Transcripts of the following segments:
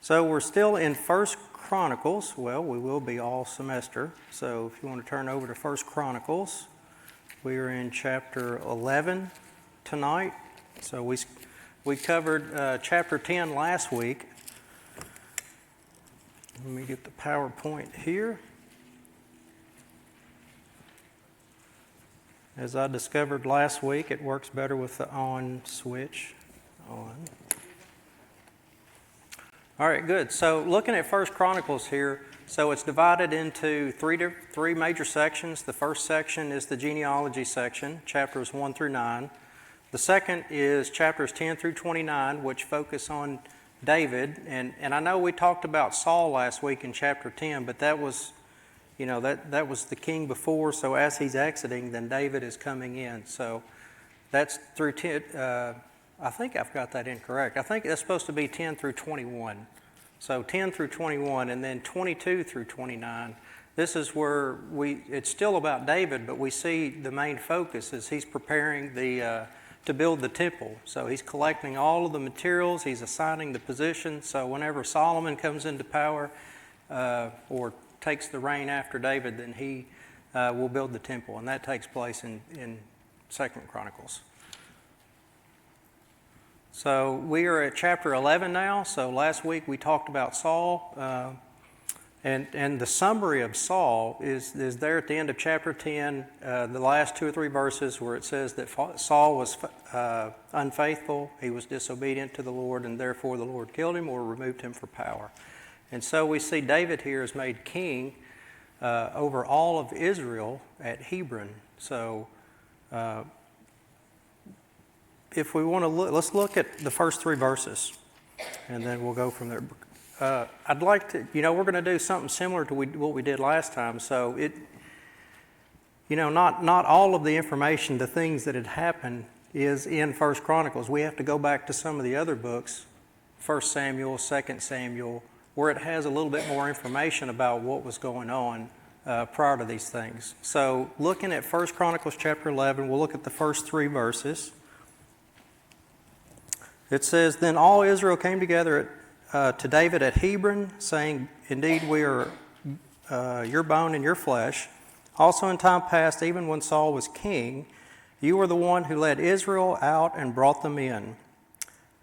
So we're still in First Chronicles. Well, we will be all semester. So if you want to turn over to First Chronicles, we are in chapter 11 tonight. So we covered chapter 10 last week. Let me get the PowerPoint here. As I discovered last week, it works better with the on switch. On. All right, good. So looking at First Chronicles here, so it's divided into three major sections. The first section is the genealogy section, chapters 1 through 9. The second is chapters 10 through 29, which focus on David. And I know we talked about Saul last week in chapter 10, but that was, that was the king before. So as he's exiting, then David is coming in. So that's through 10. I think I've got that incorrect. I think that's supposed to be 10 through 21. So 10 through 21 and then 22 through 29. This is where it's still about David, but we see the main focus is he's preparing to build the temple. So he's collecting all of the materials, he's assigning the positions. So whenever Solomon comes into power or takes the reign after David, then he will build the temple. And that takes place in 2 Chronicles. So we are at chapter 11 now. So last week we talked about Saul. And the summary of Saul is there at the end of chapter 10, the last 2 or 3 verses where it says that Saul was unfaithful, he was disobedient to the Lord, and therefore the Lord killed him or removed him from power. And so we see David here is made king over all of Israel at Hebron. So if we want to look, let's look at the first 3 verses, and then we'll go from there. I'd like to, we're going to do something similar to what we did last time. So not all of the information, the things that had happened is in First Chronicles. We have to go back to some of the other books, 1 Samuel, 2 Samuel, where it has a little bit more information about what was going on prior to these things. So looking at 1 Chronicles chapter 11, we'll look at the first 3 verses. It says, "Then all Israel came together to David at Hebron, saying, 'Indeed, we are your bone and your flesh. Also in time past, even when Saul was king, you were the one who led Israel out and brought them in.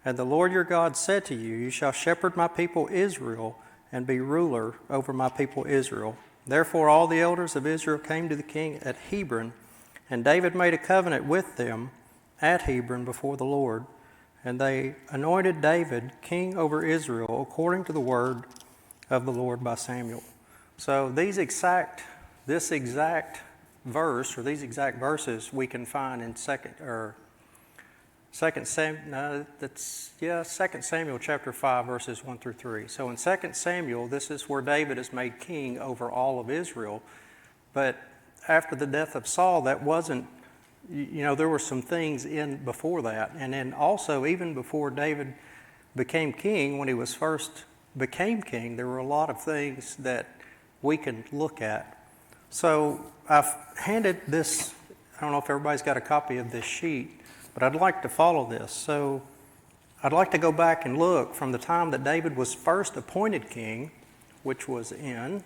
And the Lord your God said to you, you shall shepherd my people Israel and be ruler over my people Israel.' Therefore all the elders of Israel came to the king at Hebron, and David made a covenant with them at Hebron before the Lord. And they anointed David king over Israel according to the word of the Lord by Samuel." So this exact verse, or these exact verses, we can find in 2 Samuel chapter 5, verses 1 through 3. So in 2 Samuel, this is where David is made king over all of Israel. But after the death of Saul, that wasn't, there were some things in before that. And then also, even before David became king, when he was first became king, there were a lot of things that we can look at. So I've handed this, I don't know if everybody's got a copy of this sheet, but I'd like to follow this. So I'd like to go back and look from the time that David was first appointed king, which was in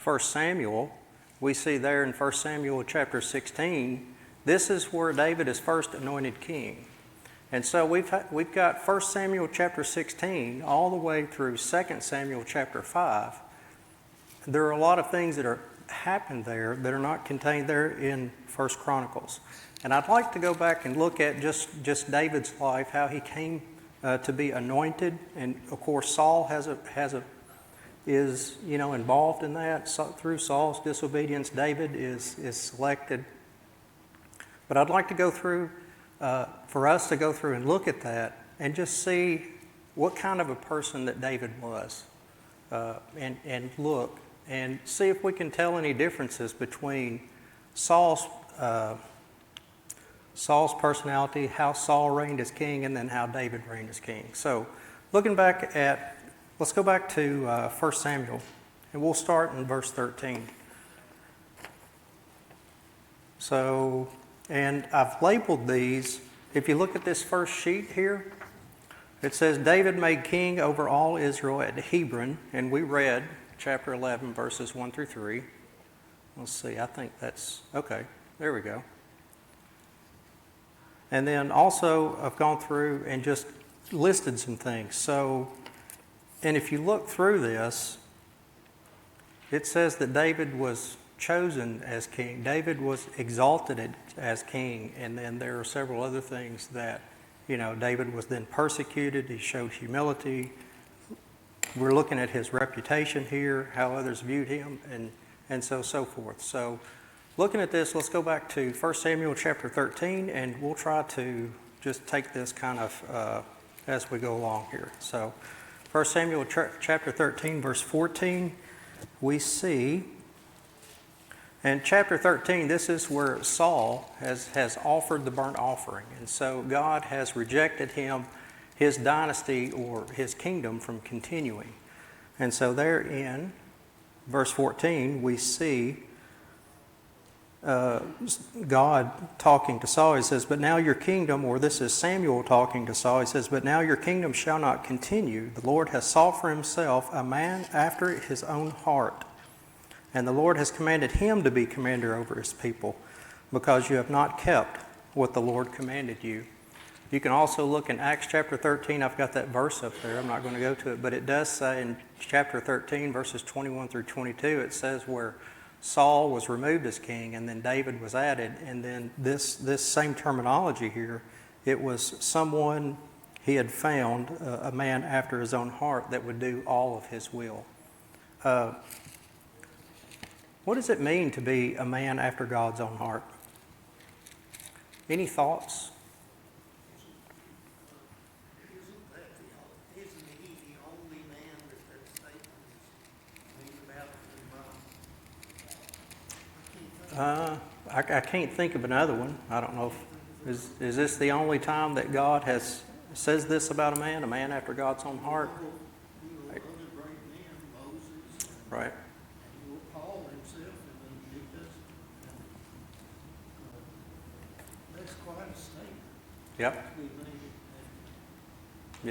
1 Samuel. We see there in 1 Samuel chapter 16, this is where David is first anointed king. And so we've got 1 Samuel chapter 16 all the way through 2 Samuel chapter 5. There are a lot of things that are happened there that are not contained there in 1 Chronicles. And I'd like to go back and look at just David's life, how he came to be anointed. And of course Saul is involved in that. So, through Saul's disobedience, David is selected. But I'd like to go through, for us to go through and look at that and just see what kind of a person that David was, and look and see if we can tell any differences between Saul's personality, how Saul reigned as king, and then how David reigned as king. So looking back at, let's go back to 1 Samuel, and we'll start in verse 13. So, and I've labeled these, if you look at this first sheet here, It says, David made king over all Israel at Hebron, and we read chapter 11, verses 1 through 3. Let's see, I think that's, okay, there we go. And then also I've gone through and just listed some things. So, and if you look through this, it says that David was chosen as king. David was exalted as king, and then there are several other things that, David was then persecuted. He showed humility. We're looking at his reputation here, how others viewed him, and so forth. So looking at this, let's go back to 1 Samuel chapter 13, and we'll try to just take this kind of as we go along here. So 1 Samuel chapter 13, verse 14, we see, in chapter 13, this is where Saul has offered the burnt offering. And so God has rejected him, his dynasty or his kingdom from continuing. And so there in verse 14, we see God talking to Saul. He says, but now your kingdom, or this is Samuel talking to Saul. He says, but now your kingdom shall not continue. The Lord has sought for himself a man after his own heart. And the Lord has commanded him to be commander over his people, because you have not kept what the Lord commanded you. You can also look in Acts chapter 13. I've got that verse up there. I'm not going to go to it, but it does say in chapter 13, verses 21 through 22, it says where Saul was removed as king and then David was added. And then this same terminology here, it was someone he had found, a man after his own heart that would do all of his will. What does it mean to be a man after God's own heart? Any thoughts? Isn't he the only man that statement is made about? I can't think of another one. I don't know if is this the only time that God says this about a man after God's own heart? Other great men, Moses, Right. and Paul himself in the New Testament. That's quite a statement. Yep. We made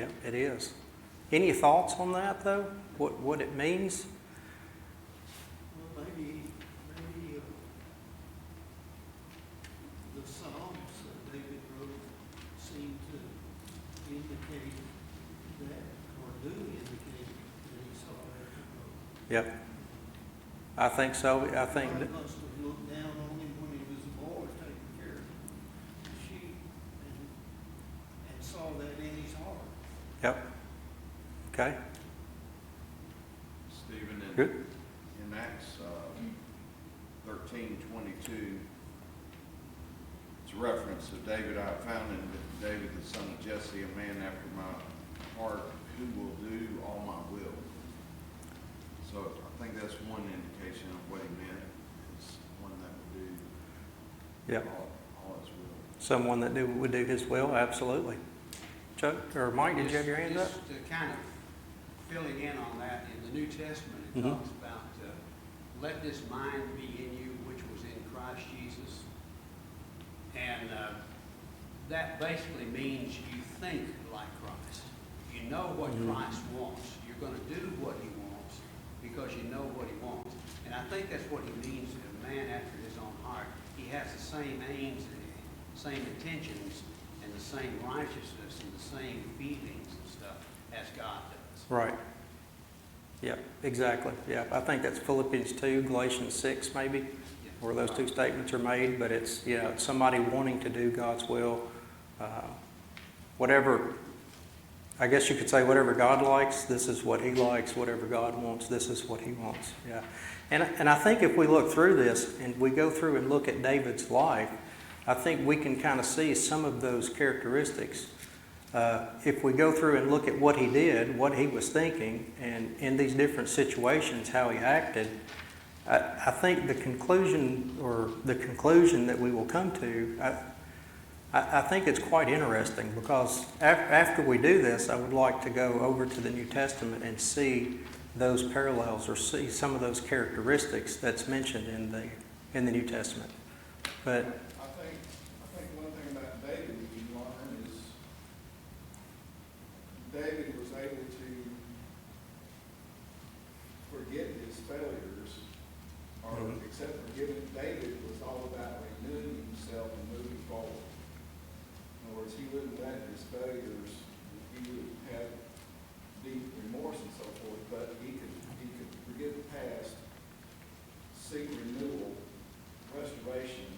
Yep, it is. Any thoughts on that though? What it means? Well, maybe the Psalms that David wrote seem to indicate that, or do indicate that he saw that. Yep. I think so. I think He that, must have looked down on him when he was a boy taking care of the sheep and saw that in his heart. yep. Okay. Stephen, Good. in Acts 13:22, it's a reference to David. I found in David, the son of Jesse, a man after my heart, who will do all my will. So I think that's one indication of what he meant. It's one that would do Yep. all his will. Someone that would do his will, absolutely. Chuck or Mike, did you have your hands up? Just to kind of filling in on that, in the New Testament it Mhm. talks about let this mind be in you which was in Christ Jesus. And that basically means you think like Christ. You know what Christ wants. You're going to do what he wants because you know what he wants. And I think that's what he means, a man after his own heart. He has the same aims and the same intentions and the same righteousness and the same feelings and stuff as God does. Right. Yep, exactly. Yep. I think that's Philippians 2, Galatians 6 maybe, where those two statements are made, but it's, it's somebody wanting to do God's will. Whatever, I guess you could say whatever God likes, this is what he likes. Whatever God wants, this is what he wants. Yeah. And I think if we look through this and we go through and look at David's life, I think we can kind of see some of those characteristics. If we go through and look at what he did, what he was thinking, and in these different situations, how he acted, I think the conclusion that we will come to, I think it's quite interesting, because after we do this, I would like to go over to the New Testament and see those parallels or see some of those characteristics that's mentioned in the New Testament. But I think one thing about David we learn is David was able to forget his failures, or except forgiving, David was all about renewing himself and moving forward. In other words, he wouldn't let his failures, he would have deep remorse and so forth, but he could forget the past, seek renewal, restoration,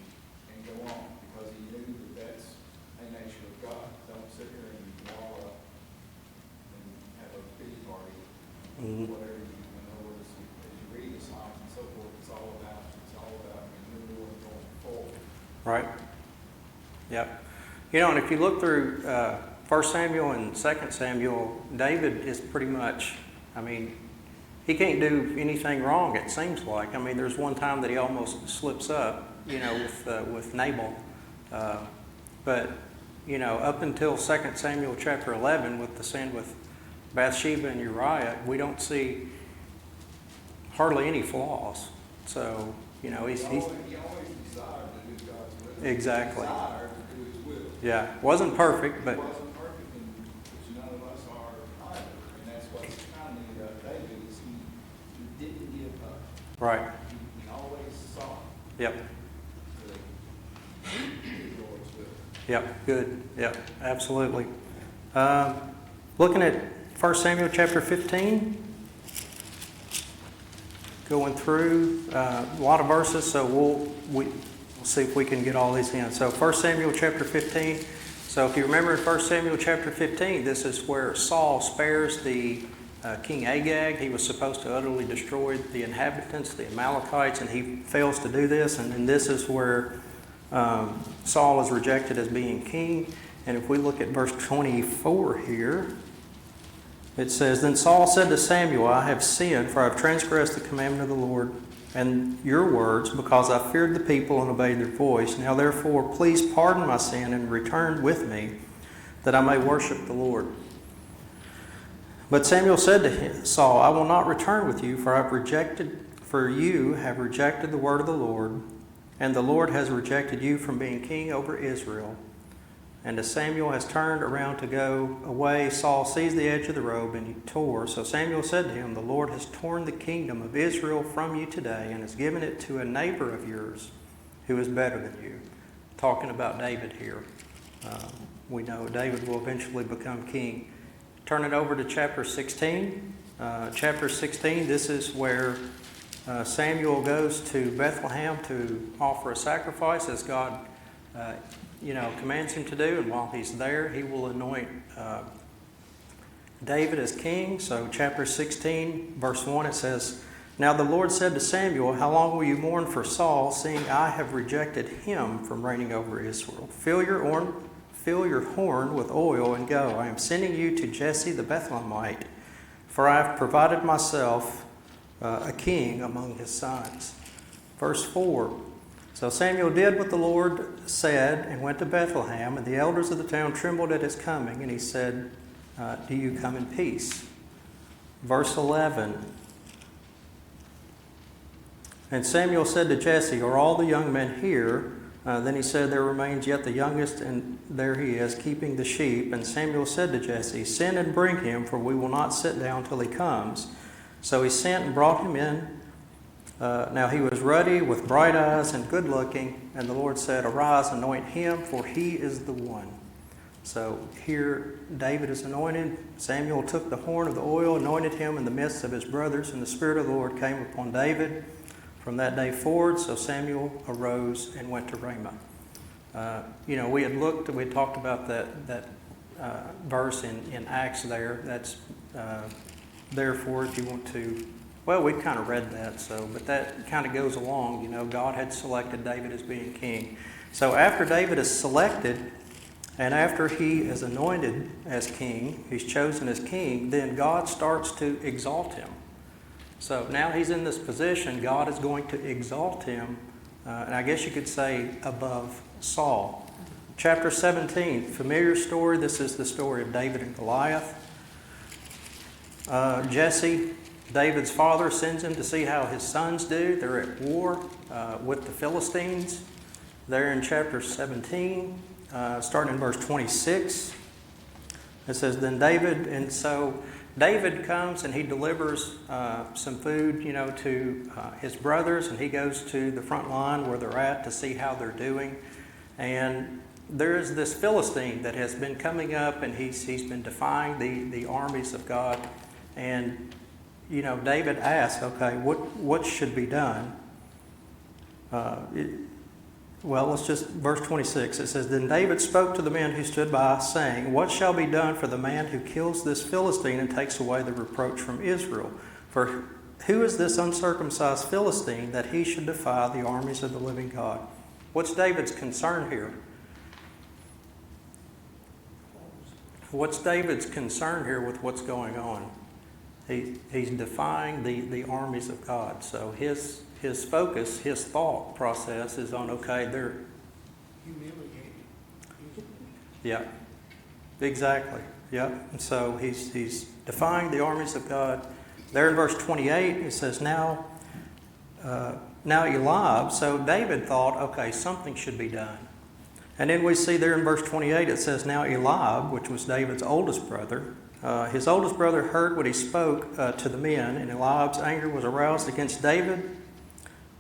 and go on, because he knew that that's a nature of God. Don't sit here and wallow and have a pity party, whatever you, in other words, as you read the Psalms and so forth, it's all about renewal and going forward. Right. Yep. You know, and if you look through 1 Samuel and 2 Samuel, David is pretty much, I mean, he can't do anything wrong, it seems like. I mean, there's one time that he almost slips up, you know, with Nabal. But, you know, up until 2 Samuel chapter 11, with the sin with Bathsheba and Uriah, we don't see hardly any flaws. So, you know, he's He always desired to do God's will. Exactly. He desired to do his will. Yeah, wasn't perfect, but He wasn't perfect, which none of us are either. And that's what's kind of neat about David, is he didn't give up. right. He always sought Yep. to do the Lord's will. Yep. Good. Yep. Absolutely. Looking at 1 Samuel chapter 15. Going through a lot of verses, so we'll see if we can get all these in. So 1 Samuel chapter 15. So if you remember in 1 Samuel chapter 15, this is where Saul spares the King Agag. He was supposed to utterly destroy the inhabitants, the Amalekites, and he fails to do this. And then this is where Saul is rejected as being king. And if we look at verse 24 here, it says, Then Saul said to Samuel, I have sinned, for I have transgressed the commandment of the Lord and your words, because I feared the people and obeyed their voice. Now therefore, please pardon my sin and return with me, that I may worship the Lord. But Samuel said to Saul, I will not return with you, for you have rejected the word of the Lord, and the Lord has rejected you from being king over Israel. And as Samuel has turned around to go away, Saul seized the edge of the robe and he tore. So Samuel said to him, The Lord has torn the kingdom of Israel from you today and has given it to a neighbor of yours who is better than you. Talking about David here. We know David will eventually become king. Turn it over to chapter 16. Chapter 16, this is where Samuel goes to Bethlehem to offer a sacrifice as God commands him to do, and while he's there, he will anoint David as king. So chapter 16, verse 1, it says, Now the Lord said to Samuel, How long will you mourn for Saul, seeing I have rejected him from reigning over Israel? Fill your horn with oil and go. I am sending you to Jesse the Bethlehemite, for I have provided myself a king among his sons. Verse 4, So Samuel did what the Lord said and went to Bethlehem, and the elders of the town trembled at his coming, and he said, Do you come in peace? Verse 11, And Samuel said to Jesse, Are all the young men here? Then he said, There remains yet the youngest, and there he is, keeping the sheep. And Samuel said to Jesse, Send and bring him, for we will not sit down till he comes. So he sent and brought him in. Now he was ruddy, with bright eyes, and good looking. And the Lord said, Arise, anoint him, for he is the one. So here David is anointed. Samuel took the horn of the oil, anointed him in the midst of his brothers, and the Spirit of the Lord came upon David from that day forward. So Samuel arose and went to Ramah. We had talked about that verse in Acts there. That's therefore, if you want to. Well, we've kind of read that, but that kind of goes along. God had selected David as being king. So after David is selected, and after he is anointed as king, he's chosen as king, then God starts to exalt him. So now he's in this position, God is going to exalt him, and I guess you could say above Saul. Chapter 17, familiar story. This is the story of David and Goliath. Jesse, David's father, sends him to see how his sons do. They're at war with the Philistines. They're in chapter 17, starting in verse 26. It says, then David, and so David comes and he delivers some food, to his brothers, and he goes to the front line where they're at to see how they're doing. And there's this Philistine that has been coming up, and he's been defying the armies of God. And, David asks, okay, what should be done? Let's just, verse 26, it says, then David spoke to the men who stood by, saying, what shall be done for the man who kills this Philistine and takes away the reproach from Israel? For who is this uncircumcised Philistine that he should defy the armies of the living God? What's David's concern here? What's David's concern here with what's going on? He's defying the armies of God. So his focus, his thought process is on, okay, they're... Humiliated. Yeah, exactly. Yeah, and so he's defying the armies of God. There in verse 28, it says, now Eliab, so David thought, okay, something should be done. And then we see there in verse 28, it says, now Eliab, which was David's oldest brother, his oldest brother heard what he spoke to the men, and Eliab's anger was aroused against David.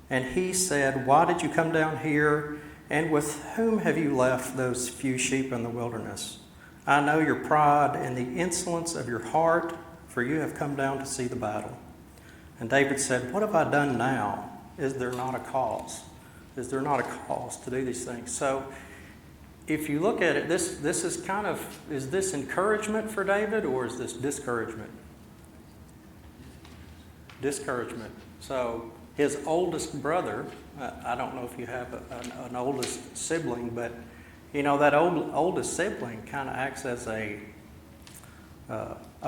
And he said, why did you come down here, and with whom have you left those few sheep in the wilderness? I know your pride and the insolence of your heart, for you have come down to see the battle. And David said, what have I done now? Is there not a cause? Is there not a cause to do these things? So if you look at it, this is kind of, is this encouragement for David, or is this discouragement? Discouragement. So his oldest brother, I don't know if you have an oldest sibling, but that oldest sibling kind of acts as a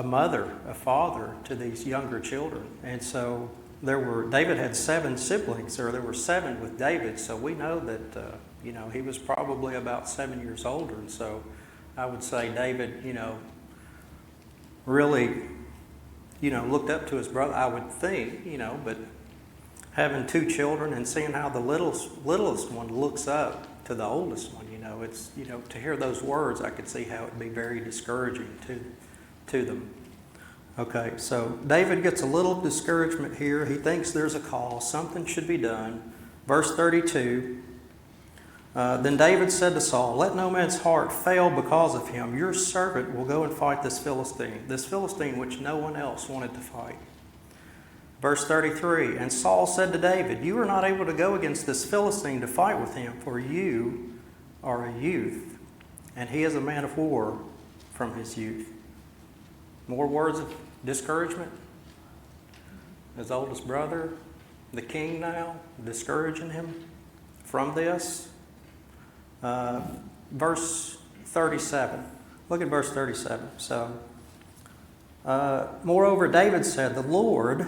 mother, a father to these younger children. And so David had 7 siblings, or there were 7 with David. So we know that he was probably about 7 years older. And so I would say David, really, looked up to his brother. I would think, but having 2 children and seeing how the littlest one looks up to the oldest one, it's, to hear those words, I could see how it would be very discouraging to them. Okay, so David gets a little discouragement here. He thinks there's a call. Something should be done. Verse 32, then David said to Saul, let no man's heart fail because of him. Your servant will go and fight this Philistine which no one else wanted to fight. Verse 33, and Saul said to David, you are not able to go against this Philistine to fight with him, for you are a youth, and he is a man of war from his youth. More words of discouragement. His oldest brother, the king now, discouraging him from this. Verse 37. Look at verse 37. So, moreover, David said, the Lord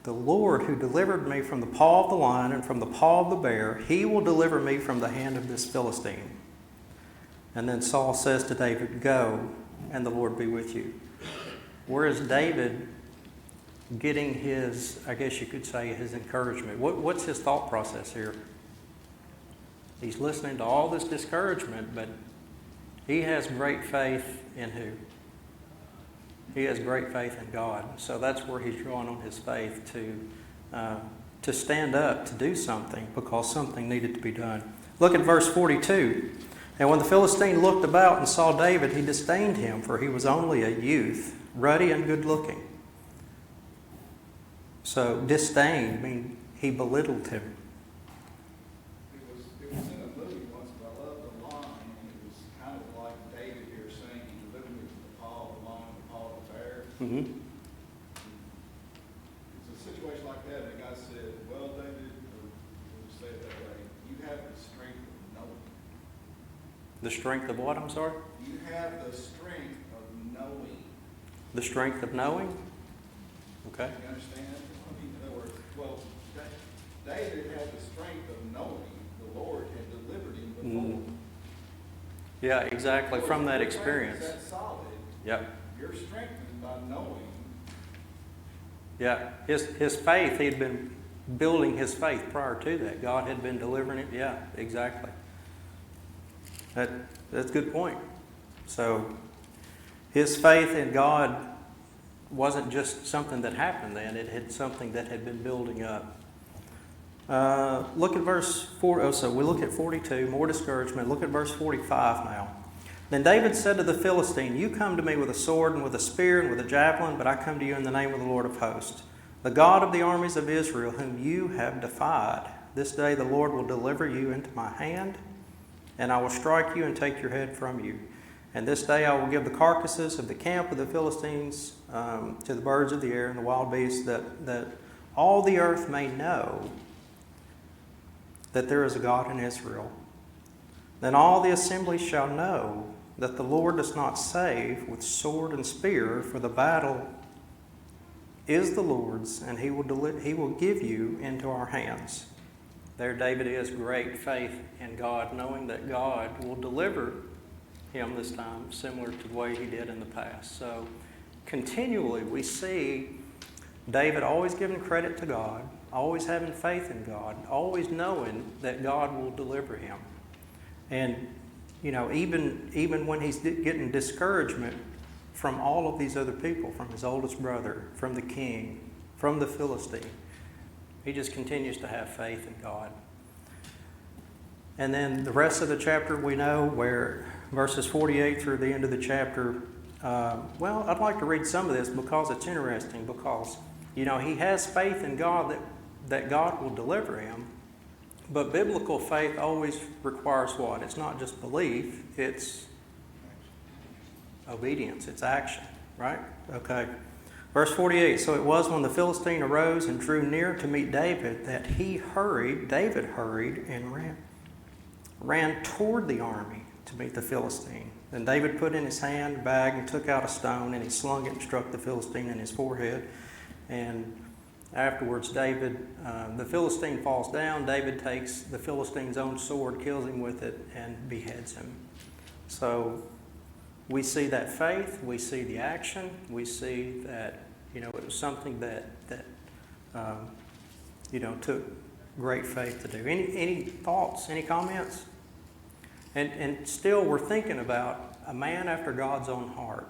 who delivered me from the paw of the lion and from the paw of the bear, he will deliver me from the hand of this Philistine. And then Saul says to David, go, and the Lord be with you. Where is David getting his, I guess you could say, his encouragement? What's his thought process here? He's listening to all this discouragement, but he has great faith in who? He has great faith in God. So that's where he's drawing on his faith to stand up, to do something, because something needed to be done. Look at verse 42. And when the Philistine looked about and saw David, he disdained him, for he was only a youth, ruddy and good looking. So disdain means he belittled him. It was in a movie once, but I love the line, and it was kind of like David here saying, he delivered me from the paw of the lion and the paw of the bear. Mm-hmm. It's a situation like that, and the guy said, well, David, or we'll say it that way, you have the strength of knowing. The strength of what, I'm sorry? You have the strength of knowing. The strength of knowing? Okay. You understand? I mean, in other words, well, David had the strength of knowing the Lord had delivered him before. Yeah, exactly. From that experience. That's solid. Yep. You're strengthened by knowing. Yeah. His faith, he had been building his faith prior to that. God had been delivering it. Yeah, exactly. That's a good point. So, His faith in God wasn't just something that happened then. It had something that had been building up. Look at verse 4. Oh, so we look at 42, more discouragement. Look at verse 45 now. Then David said to the Philistine, "You come to me with a sword and with a spear and with a javelin, but I come to you in the name of the Lord of hosts, the God of the armies of Israel, whom you have defied. This day the Lord will deliver you into my hand, and I will strike you and take your head from you. And this day I will give the carcasses of the camp of the Philistines to the birds of the air and the wild beasts, that all the earth may know that there is a God in Israel. Then all the assembly shall know that the Lord does not save with sword and spear, for the battle is the Lord's, and he will give you into our hands." There David is, great faith in God, knowing that God will deliver him this time, similar to the way he did in the past. So continually we see David always giving credit to God, always having faith in God, always knowing that God will deliver him. And even when he's getting discouragement from all of these other people, from his oldest brother, from the king, from the Philistine, he just continues to have faith in God. And then the rest of the chapter we know, where verses 48 through the end of the chapter, I'd like to read some of this because it's interesting, because he has faith in God that God will deliver him. But biblical faith always requires what? It's not just belief, it's obedience, it's action, right? Okay. Verse 48, "So it was when the Philistine arose and drew near to meet David that David hurried and ran toward the army to meet the Philistine. Then David put in his hand a bag and took out a stone, and he slung it and struck the Philistine in his forehead. And afterwards, the Philistine falls down. David takes the Philistine's own sword, kills him with it, and beheads him." So we see that faith, we see the action, we see that it was something that took great faith to do. Any thoughts? Any comments? And still, we're thinking about a man after God's own heart.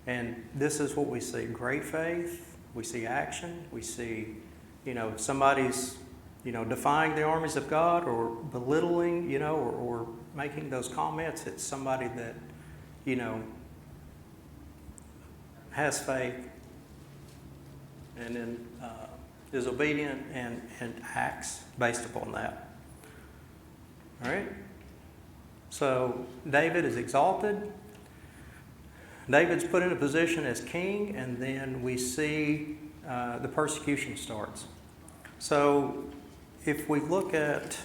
And this is what we see: great faith. We see action. We see, somebody's, defying the armies of God, or belittling, or making those comments. It's somebody that, has faith, and then is obedient and acts based upon that. All right? So David is exalted. David's put in a position as king, and then we see the persecution starts. So if we look at,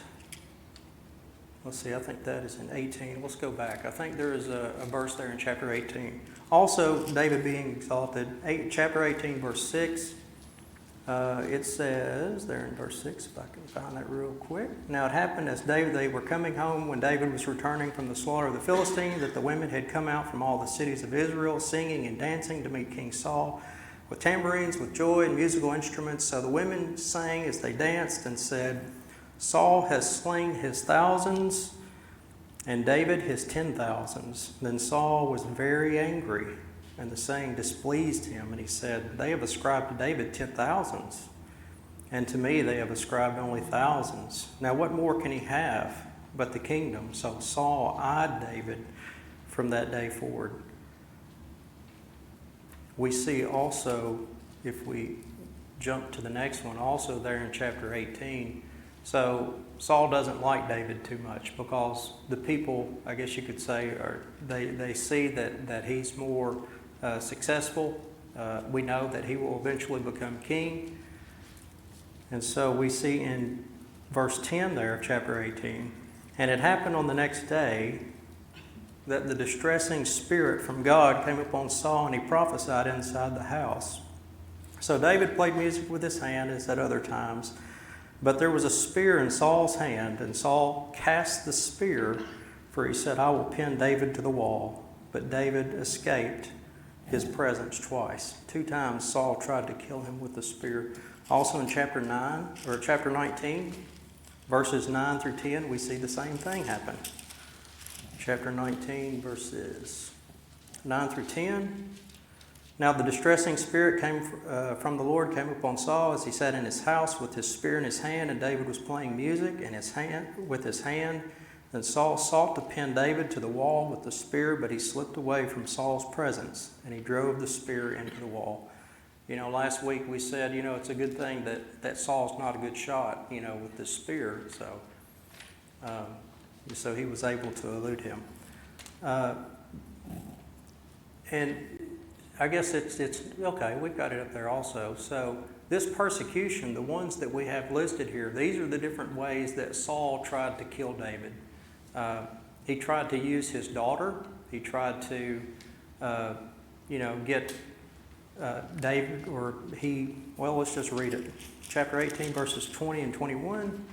I think that is in 18. Let's go back. I think there is a verse there in chapter 18. Also, David being exalted. Chapter 18, verse 6. It says, there in verse 6, if I can find that real quick. "Now it happened as they were coming home, when David was returning from the slaughter of the Philistines, that the women had come out from all the cities of Israel, singing and dancing to meet King Saul, with tambourines, with joy, and musical instruments. So the women sang as they danced and said, 'Saul has slain his thousands, and David his 10,000s. Then Saul was very angry, and the saying displeased him, and he said, "They have ascribed to David 10,000s, and to me they have ascribed only thousands. Now what more can he have but the kingdom?" So Saul eyed David from that day forward. We see also, if we jump to the next one, also there in chapter 18, so Saul doesn't like David too much, because the people, I guess you could say, they see that he's more successful. We know that he will eventually become king. And so we see in verse 10 there of chapter 18, "And it happened on the next day that the distressing spirit from God came upon Saul, and he prophesied inside the house. So David played music with his hand as at other times, but there was a spear in Saul's hand, and Saul cast the spear, for he said, 'I will pin David to the wall.' But David escaped his presence twice." 2 times Saul tried to kill him with the spear. Also in chapter 19, verses 9 through 10, we see the same thing happen. Chapter 19, verses 9 through 10. Now the distressing spirit from the Lord came upon Saul as he sat in his house with his spear in his hand, and David was playing music with his hand. Then Saul sought to pin David to the wall with the spear, but he slipped away from Saul's presence, and he drove the spear into the wall. Last week we said, it's a good thing that Saul's not a good shot, with the spear. So he was able to elude him. And I guess it's okay, we've got it up there also. So this persecution, the ones that we have listed here, these are the different ways that Saul tried to kill David. He tried to use his daughter. He tried to, get David, let's just read it. Chapter 18, verses 20 and 21.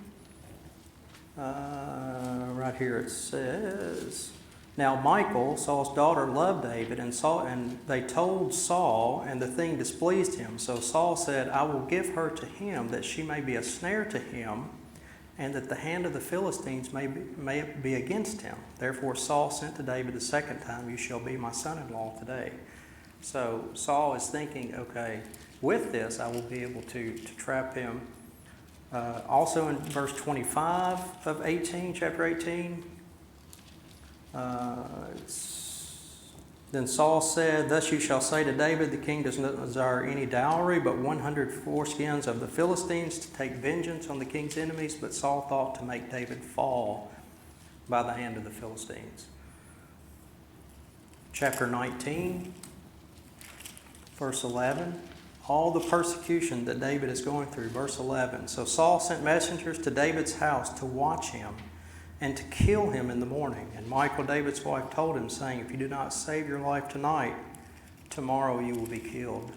Right here it says, Now Michal, Saul's daughter, loved David, and they told Saul, and the thing displeased him. So Saul said, I will give her to him, that she may be a snare to him, and that the hand of the Philistines may be against him. Therefore Saul sent to David the second time, You shall be my son-in-law today. So Saul is thinking, okay, with this I will be able to trap him. Also in verse 25 of chapter 18, Then Saul said, Thus you shall say to David, The king does not desire any dowry, but 100 foreskins of the Philistines to take vengeance on the king's enemies. But Saul thought to make David fall by the hand of the Philistines. Chapter 19, verse 11. All the persecution that David is going through. Verse 11. So Saul sent messengers to David's house to watch him and to kill him in the morning. And Michal, David's wife, told him, saying, If you do not save your life tonight, tomorrow you will be killed.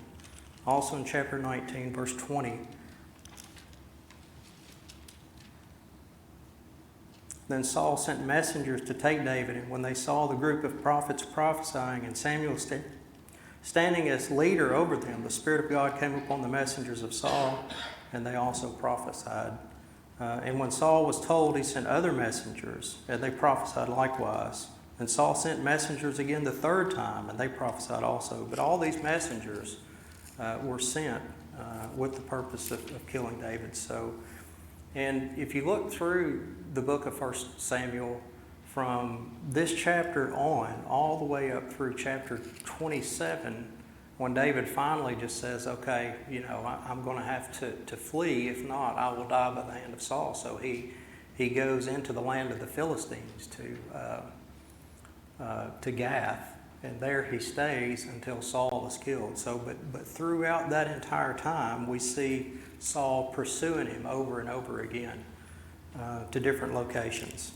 Also in chapter 19, verse 20. Then Saul sent messengers to take David, and when they saw the group of prophets prophesying and Samuel standing as leader over them, the Spirit of God came upon the messengers of Saul, and they also prophesied. And when Saul was told, he sent other messengers, and they prophesied likewise. And Saul sent messengers again the third time, and they prophesied also. But all these messengers were sent with the purpose of killing David. And if you look through the book of 1 Samuel, from this chapter on, all the way up through chapter 27, when David finally just says, okay, I'm going to have to flee. If not, I will die by the hand of Saul. So he goes into the land of the Philistines to Gath, and there he stays until Saul is killed. But throughout that entire time, we see Saul pursuing him over and over again to different locations.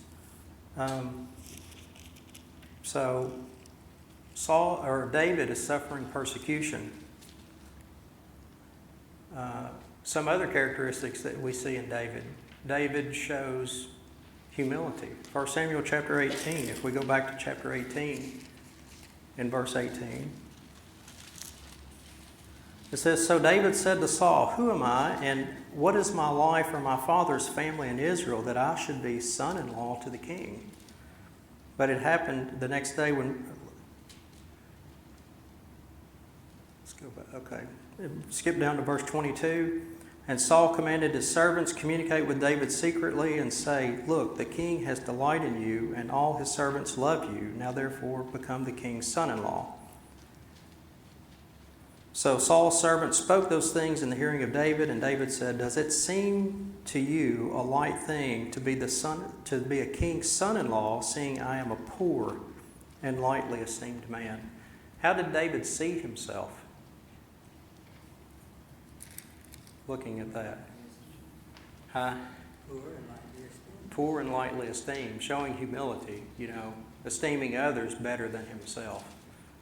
So David is suffering persecution. Some other characteristics that we see in David. David shows humility. 1 Samuel chapter 18, if we go back to chapter 18, in verse 18, it says, So David said to Saul, Who am I, and what is my life or my father's family in Israel, that I should be son-in-law to the king? But it happened the next day when... Let's go back. Okay. Skip down to verse 22. And Saul commanded his servants, Communicate with David secretly and say, Look, the king has delight in you, and all his servants love you. Now therefore become the king's son-in-law. So Saul's servants spoke those things in the hearing of David, and David said, Does it seem to you a light thing to be a king's son-in-law, seeing I am a poor and lightly esteemed man? How did David see himself? Looking at that. Huh? Poor and lightly esteemed, showing humility, esteeming others better than himself.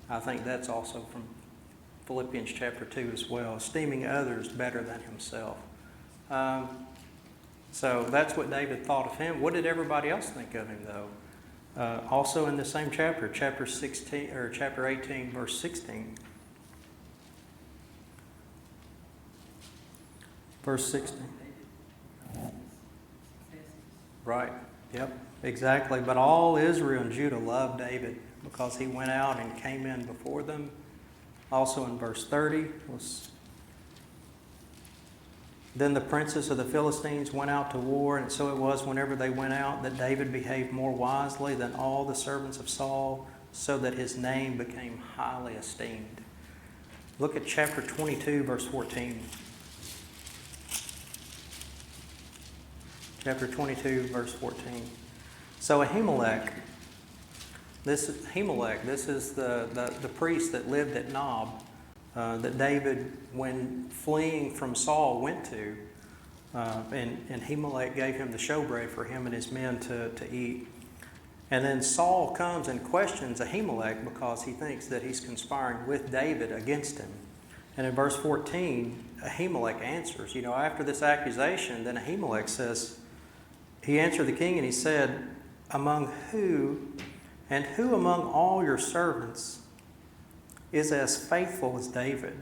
I think that's also from Philippians chapter 2 as well, esteeming others better than himself. So that's what David thought of him. What did everybody else think of him, though? Also in the same chapter, chapter 18, verse 16. Verse 16. Right. Yep. Exactly. But all Israel and Judah loved David because he went out and came in before them. Also in verse 30, then the princes of the Philistines went out to war, and so it was whenever they went out that David behaved more wisely than all the servants of Saul, so that his name became highly esteemed. Look at chapter 22, verse 14. Chapter 22, verse 14. So Ahimelech, this is the priest that lived at Nob, that David, when fleeing from Saul, went to. And Ahimelech gave him the showbread for him and his men to eat. And then Saul comes and questions Ahimelech because he thinks that he's conspiring with David against him. And in verse 14, Ahimelech answers. After this accusation, then Ahimelech says, he answered the king and he said, who among all your servants is as faithful as David?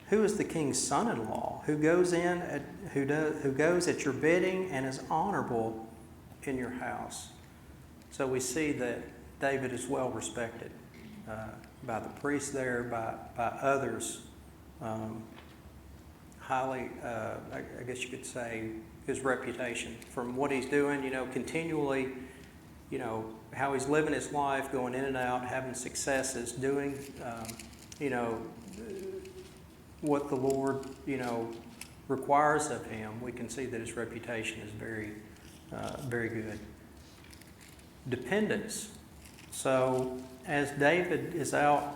Who is the king's son-in-law, who goes at your bidding and is honorable in your house? So we see that David is well respected by the priests there, by others. Highly, I guess you could say, his reputation from what he's doing, continually, how he's living his life, going in and out, having successes, doing, what the Lord, requires of him. We can see that his reputation is very, very good. Dependence. So as David is out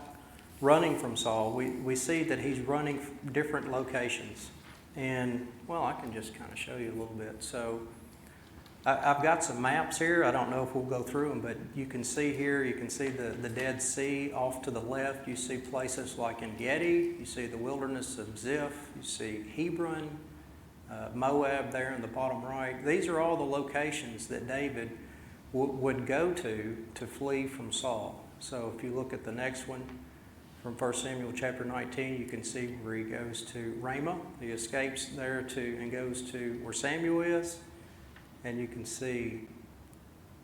running from Saul, we see that he's running different locations. And, well, I can just kind of show you a little bit. So I've got some maps here. I don't know if we'll go through them, but you can see here, you can see the Dead Sea off to the left. You see places like En-Gedi. You see the wilderness of Ziph. You see Hebron, Moab there in the bottom right. These are all the locations that David would go to flee from Saul. So if you look at the next one, from 1 Samuel chapter 19, you can see where he goes to Ramah. He escapes there and goes to where Samuel is. And you can see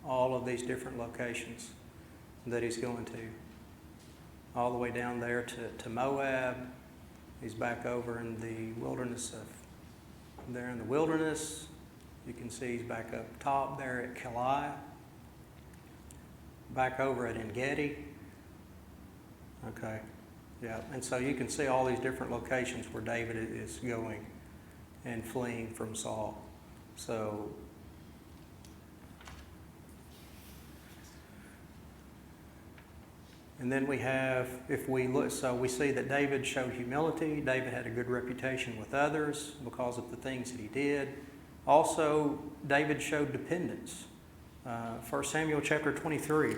all of these different locations that he's going to. All the way down there to Moab. He's back over in the wilderness there in the wilderness. You can see he's back up top there at Keilah. Back over at En-Gedi. Okay, yeah, and so you can see all these different locations where David is going and fleeing from Saul. So, and then we have, if we look, so we see that David showed humility. David had a good reputation with others because of the things that he did. Also, David showed dependence. 1 Samuel chapter 23.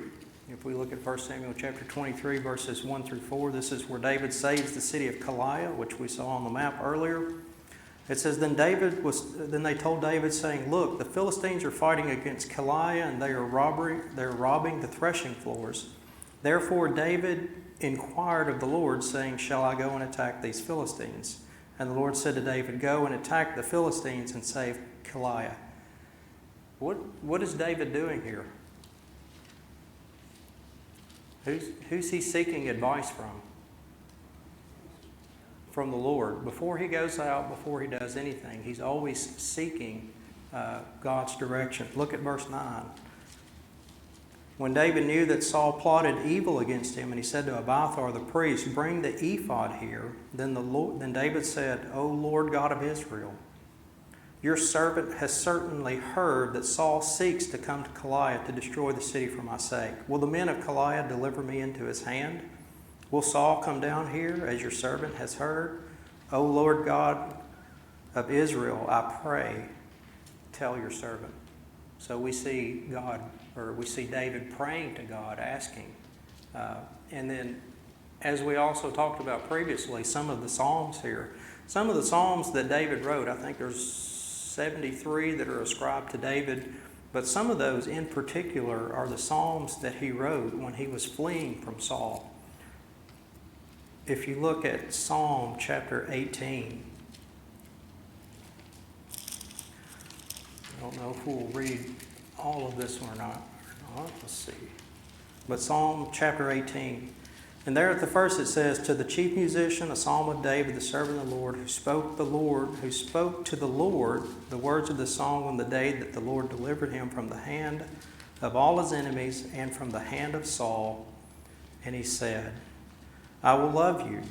If we look at 1 Samuel chapter 23, verses 1 through 4, this is where David saves the city of Keilah, which we saw on the map earlier. It says, Then they told David, saying, Look, the Philistines are fighting against Keilah, and they are robbing the threshing floors. Therefore David inquired of the Lord, saying, Shall I go and attack these Philistines? And the Lord said to David, Go and attack the Philistines and save Keilah. What is David doing here? Who's he seeking advice from? From the Lord. Before he goes out, before he does anything, he's always seeking God's direction. Look at verse 9. When David knew that Saul plotted evil against him, and he said to Abiathar the priest, Bring the ephod here. Then David said, O Lord God of Israel, your servant has certainly heard that Saul seeks to come to Keilah to destroy the city for my sake. Will the men of Keilah deliver me into his hand? Will Saul come down here, as your servant has heard? O Lord God of Israel, I pray, tell your servant. So we see David praying to God, asking. And then, as we also talked about previously, some of the Psalms here. Some of the Psalms that David wrote, I think there's 73 that are ascribed to David, but some of those in particular are the Psalms that he wrote when he was fleeing from Saul. If you look at Psalm chapter 18, I don't know if we'll read all of this or not. Let's see. but Psalm chapter 18. And there at the first it says, "To the chief musician, a psalm of David, the servant of the Lord, who spoke to the Lord the words of the song on the day that the Lord delivered him from the hand of all his enemies and from the hand of Saul. And he said, I will love you,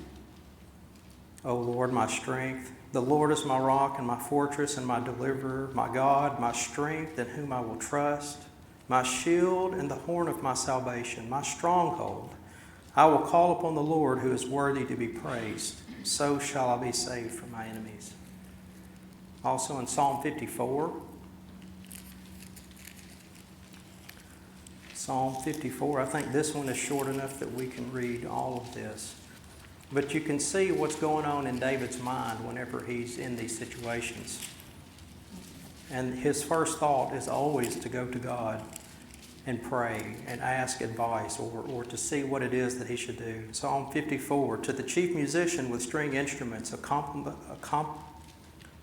O Lord, my strength. The Lord is my rock and my fortress and my deliverer, my God, my strength, in whom I will trust, my shield and the horn of my salvation, my stronghold. I will call upon the Lord, who is worthy to be praised. So shall I be saved from my enemies." Also in Psalm 54. Psalm 54, I think this one is short enough that we can read all of this. But you can see what's going on in David's mind whenever he's in these situations. And his first thought is always to go to God and pray and ask advice or to see what it is that he should do. Psalm 54, "To the chief musician with string instruments, a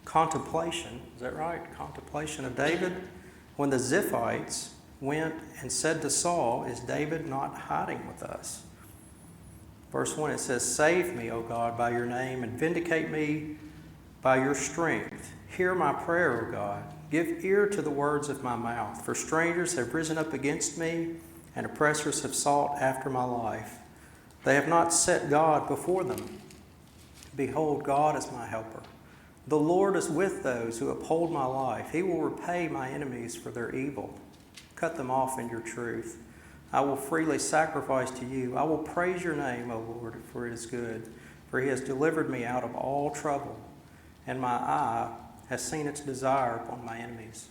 contemplation," is that right? Contemplation of David. "When the Ziphites went and said to Saul, is David not hiding with us?" Verse 1, it says, "Save me, O God, by your name, and vindicate me by your strength. Hear my prayer, O God. Give ear to the words of my mouth. For strangers have risen up against me, and oppressors have sought after my life. They have not set God before them. Behold, God is my helper. The Lord is with those who uphold my life. He will repay my enemies for their evil. Cut them off in your truth. I will freely sacrifice to you. I will praise your name, O Lord, for it is good. For he has delivered me out of all trouble, and my eye has seen its desire upon my enemies."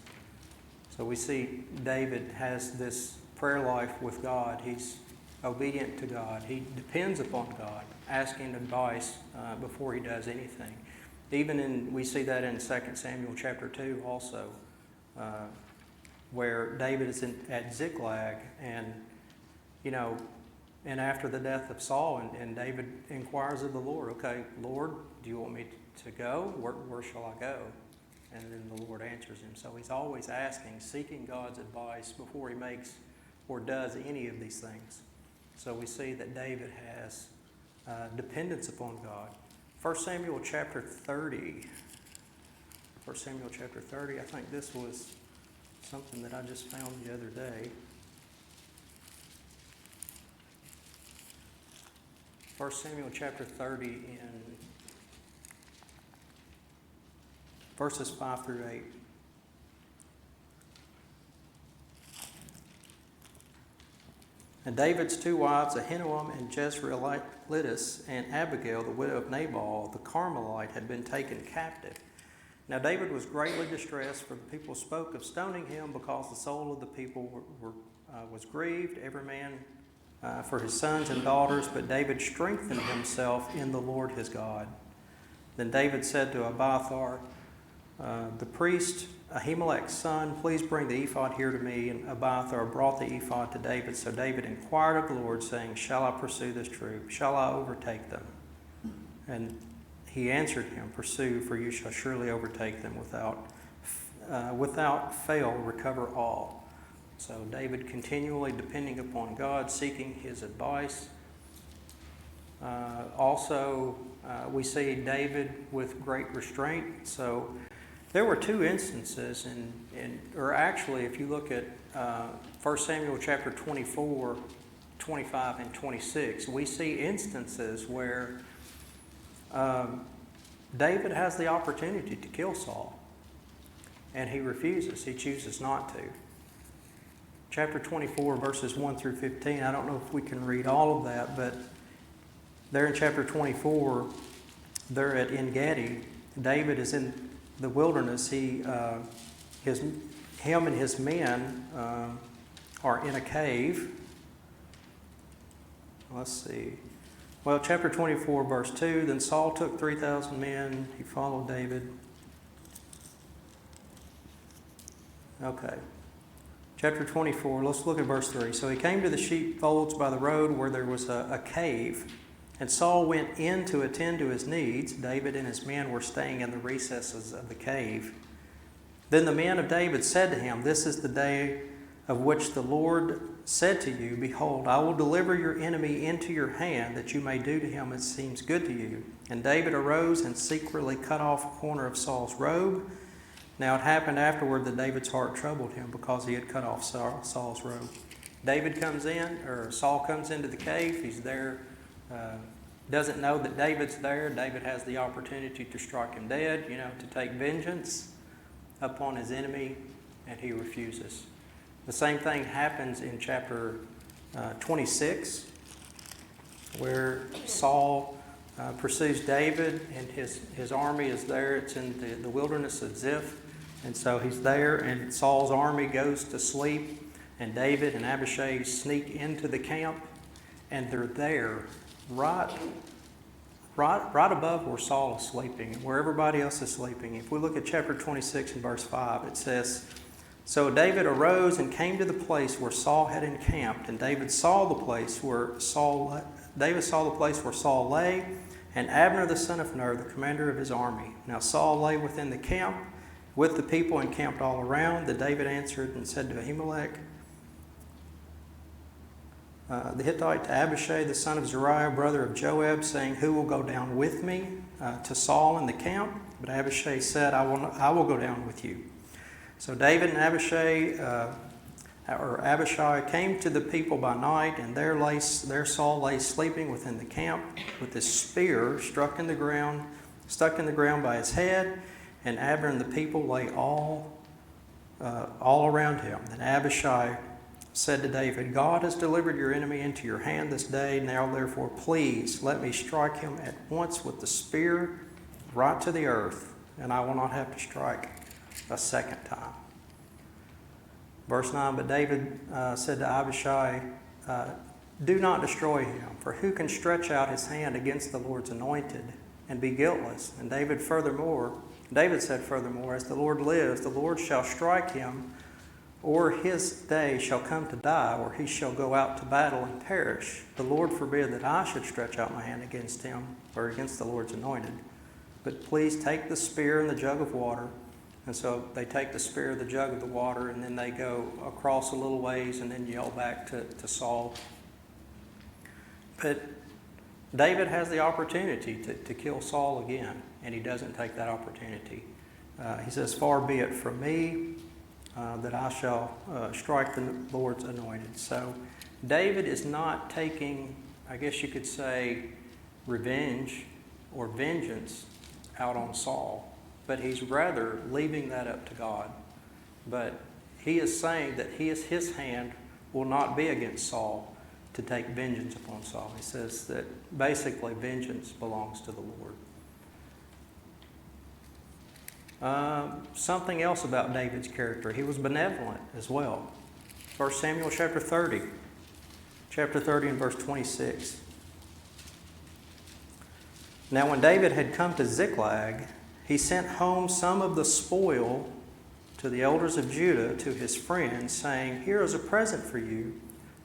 So we see David has this prayer life with God. He's obedient to God. He depends upon God, asking advice before he does anything. We see that in 2 Samuel chapter 2 also, where David is at Ziklag, and after the death of Saul, and David inquires of the Lord, "Okay, Lord, do you want me to go? Where shall I go?" And then the Lord answers him. So he's always asking, seeking God's advice before he makes or does any of these things. So we see that David has dependence upon God. 1 Samuel chapter 30. 1 Samuel chapter 30, I think this was something that I just found the other day. 1 Samuel chapter 30 in verses 5 through 8. "And David's two wives, Ahinoam and Jezreelitess, and Abigail, the widow of Nabal, the Carmelite, had been taken captive. Now David was greatly distressed, for the people spoke of stoning him, because the soul of the people was grieved, every man for his sons and daughters. But David strengthened himself in the Lord his God. Then David said to Abiathar, the priest, Ahimelech's son, please bring the ephod here to me. And Abiathar brought the ephod to David. So David inquired of the Lord, saying, shall I pursue this troop? Shall I overtake them? And he answered him, pursue, for you shall surely overtake them, without fail recover all. So David continually depending upon God, seeking his advice. We see David with great restraint. So there were two instances, or actually, if you look at 1 Samuel chapter 24, 25, and 26, we see instances where David has the opportunity to kill Saul, and he refuses. He chooses not to. Chapter 24, verses 1 through 15, I don't know if we can read all of that, but there in chapter 24, there at En-Gedi, David is in the wilderness. Him and his men are in a cave. Let's see. Well, chapter 24, verse 2, then Saul took 3,000 men. He followed David. Okay. Chapter 24, let's look at verse 3. So he came to the sheepfolds by the road where there was a cave. And Saul went in to attend to his needs. David and his men were staying in the recesses of the cave. Then the men of David said to him, this is the day of which the Lord said to you, Behold, I will deliver your enemy into your hand, that you may do to him as seems good to you. And David arose and secretly cut off a corner of Saul's robe. Now it happened afterward that David's heart troubled him because he had cut off Saul's robe. Saul comes into the cave. He's there, doesn't know that David's there. David has the opportunity to strike him dead, to take vengeance upon his enemy, and he refuses. The same thing happens in chapter 26, where Saul pursues David, and his army is there. It's in the wilderness of Ziph, and so he's there, and Saul's army goes to sleep, and David and Abishai sneak into the camp, and they're there right above where Saul is sleeping, where everybody else is sleeping. If we look at chapter 26 and verse 5, it says, So David arose and came to the place where Saul had encamped, and David saw the place where Saul lay, and Abner the son of Ner, the commander of his army. Now Saul lay within the camp, with the people encamped all around. Then David answered and said to Ahimelech, the Hittite, to Abishai the son of Zeruiah, brother of Joab, saying, Who will go down with me to Saul in the camp? But Abishai said, I will go down with you. So David and Abishai came to the people by night, and there Saul lay sleeping within the camp, with his spear stuck in the ground by his head, and Abner and the people lay all around him. Then Abishai said to David, God has delivered your enemy into your hand this day. Now therefore, please let me strike him at once with the spear right to the earth, and I will not have to strike a second time. Verse 9, But David said to Abishai, Do not destroy him, for who can stretch out his hand against the Lord's anointed and be guiltless? And David said furthermore, As the Lord lives, the Lord shall strike him, or his day shall come to die, or he shall go out to battle and perish. The Lord forbid that I should stretch out my hand against him, or against the Lord's anointed. But please take the spear and the jug of water. And so they take the spear, the jug of the water, and then they go across a little ways and then yell back to Saul. But David has the opportunity to kill Saul again, and he doesn't take that opportunity. He says, Far be it from me that I shall strike the Lord's anointed. So David is not taking, I guess you could say, revenge or vengeance out on Saul, but he's rather leaving that up to God. But he is saying that his hand will not be against Saul to take vengeance upon Saul. He says that basically vengeance belongs to the Lord. Something else about David's character. He was benevolent as well. 1 Samuel chapter 30 and verse 26. Now when David had come to Ziklag, he sent home some of the spoil to the elders of Judah, to his friends, saying, Here is a present for you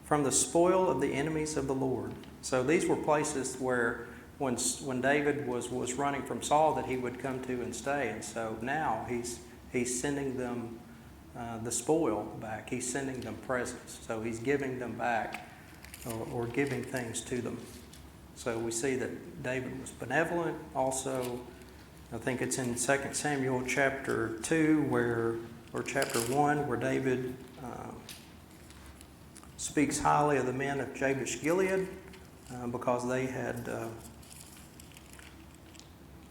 from the spoil of the enemies of the Lord. So these were places where when David was running from Saul that he would come to and stay. And so now he's sending them the spoil back. He's sending them presents. So he's giving them back or giving things to them. So we see that David was benevolent. Also, I think it's in 2 Samuel chapter 2 or chapter 1 where David speaks highly of the men of Jabesh Gilead because they had...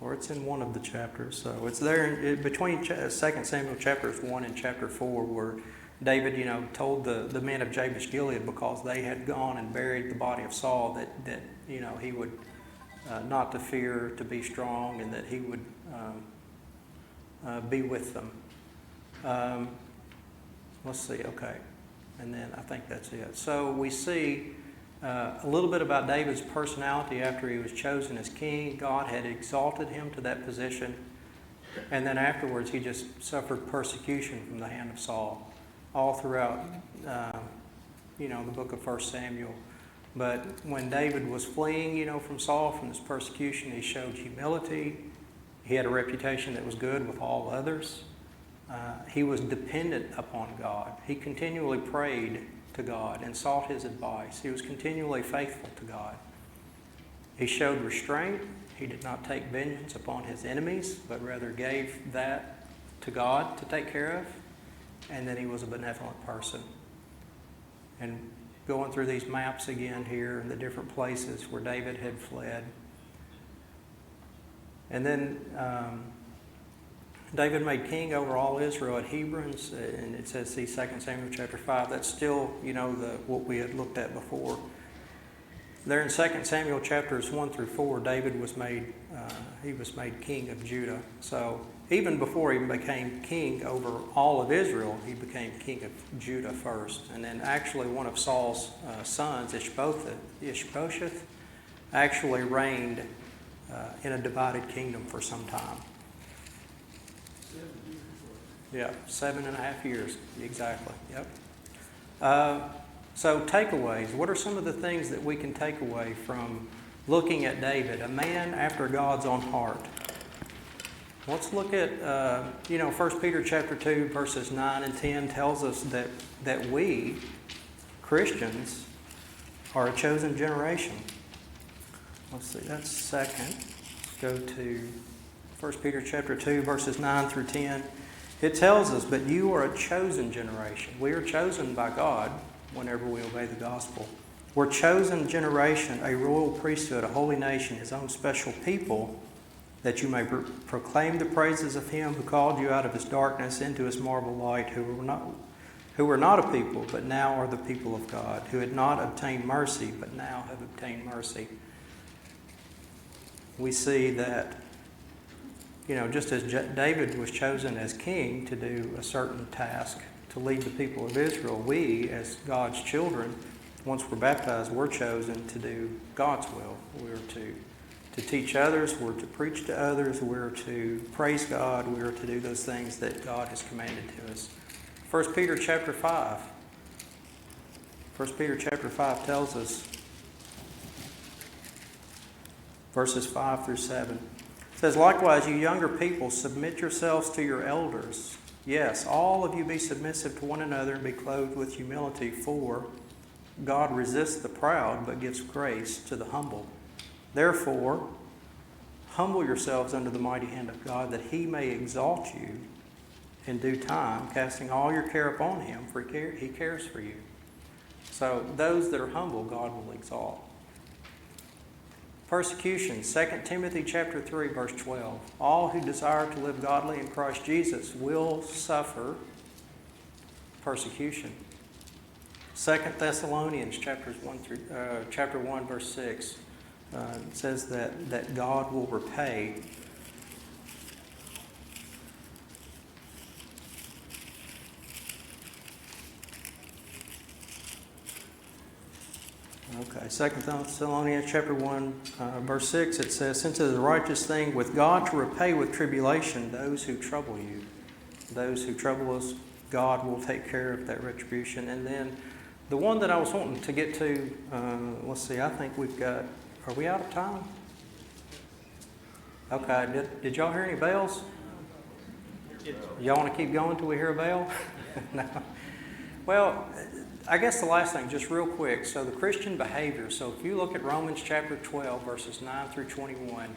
or it's in one of the chapters. So it's there between 2 Samuel chapters 1 and chapter 4 where David, told the men of Jabesh Gilead because they had gone and buried the body of Saul that he would not to fear, to be strong, and that he would be with them. Let's see, okay. And then I think that's it. So we see a little bit about David's personality after he was chosen as king. God had exalted him to that position. And then afterwards, he just suffered persecution from the hand of Saul all throughout, the book of 1 Samuel. But when David was fleeing, from Saul, from this persecution, he showed humility. He had a reputation that was good with all others. he was dependent upon God. He continually prayed to God and sought His advice. He was continually faithful to God. He showed restraint. He did not take vengeance upon his enemies, but rather gave that to God to take care of. And then he was a benevolent person. And going through these maps again here and the different places where David had fled. And then David made king over all Israel at Hebron, and it says, see 2 Samuel chapter 5. That's still, what we had looked at before. There in 2 Samuel chapters 1 through 4, David was made king of Judah. So even before he became king over all of Israel, he became king of Judah first. And then actually one of Saul's sons, Ishbosheth, actually reigned in a divided kingdom for some time. 7.5 years, exactly. Yep. So takeaways. What are some of the things that we can take away from looking at David, a man after God's own heart? Let's look at, 1 Peter chapter 2, verses 9 and 10 tells us that we, Christians, are a chosen generation. Let's see, that's second. Let's go to 1 Peter chapter 2, verses 9 through 10. It tells us, but you are a chosen generation. We are chosen by God whenever we obey the gospel. We're a chosen generation, a royal priesthood, a holy nation, His own special people, that you may proclaim the praises of Him who called you out of His darkness into His marvelous light, who were not a people, but now are the people of God, who had not obtained mercy, but now have obtained mercy. We see that, just as David was chosen as king to do a certain task, to lead the people of Israel, we, as God's children, once we're baptized, we're chosen to do God's will. We're to teach others, we're to preach to others, we're to praise God, we're to do those things that God has commanded to us. 1 Peter chapter 5. 1 Peter chapter 5 tells us, verses 5 through 7. It says, likewise, you younger people, submit yourselves to your elders. Yes, all of you be submissive to one another and be clothed with humility, for God resists the proud, but gives grace to the humble. Therefore, humble yourselves under the mighty hand of God, that He may exalt you in due time, casting all your care upon Him, for He cares for you. So those that are humble, God will exalt. Persecution, 2 Timothy chapter 3, verse 12. All who desire to live godly in Christ Jesus will suffer persecution. 2 Thessalonians chapter 1, verse 6 says that God will repay. Okay, 2 Thessalonians chapter 1, verse 6, it says, since it is a righteous thing with God to repay with tribulation those who trouble you. Those who trouble us, God will take care of that retribution. And then the one that I was wanting to get to, let's see, I think we've got, are we out of time? Okay, did y'all hear any bells? Y'all want to keep going till we hear a bell? No. Well, I guess the last thing, just real quick, so the Christian behavior. So if you look at Romans chapter 12, verses 9 through 21,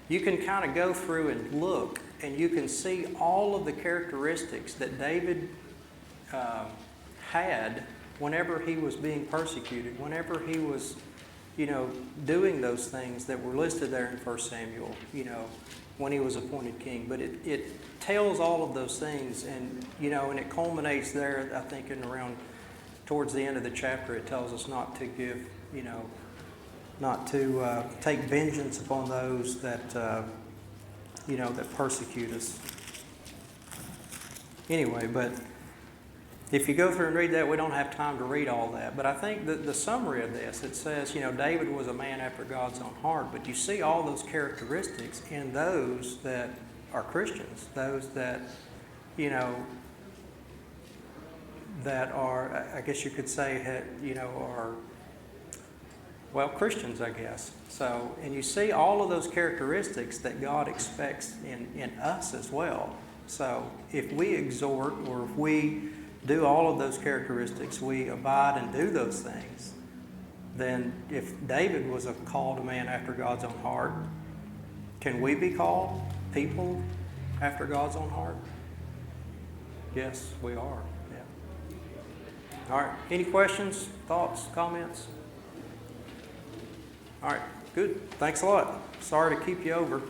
you can kind of go through and look, and you can see all of the characteristics that David had whenever he was being persecuted, whenever he was, doing those things that were listed there in 1 Samuel, when he was appointed king. But it tells all of those things, and, and it culminates there, I think, in around towards the end of the chapter. It tells us not to give, not to take vengeance upon those that, that persecute us. Anyway, but if you go through and read that, we don't have time to read all that. But I think that the summary of this, it says, David was a man after God's own heart. But you see all those characteristics in those that are Christians, those that, that are, I guess you could say, are, well, Christians, I guess. So, and you see all of those characteristics that God expects in us as well. So if we exhort, or if we do all of those characteristics, we abide and do those things, then if David was called a man after God's own heart, can we be called people after God's own heart? Yes, we are. Yeah. All right. Any questions, thoughts, comments? All right. Good. Thanks a lot. Sorry to keep you over.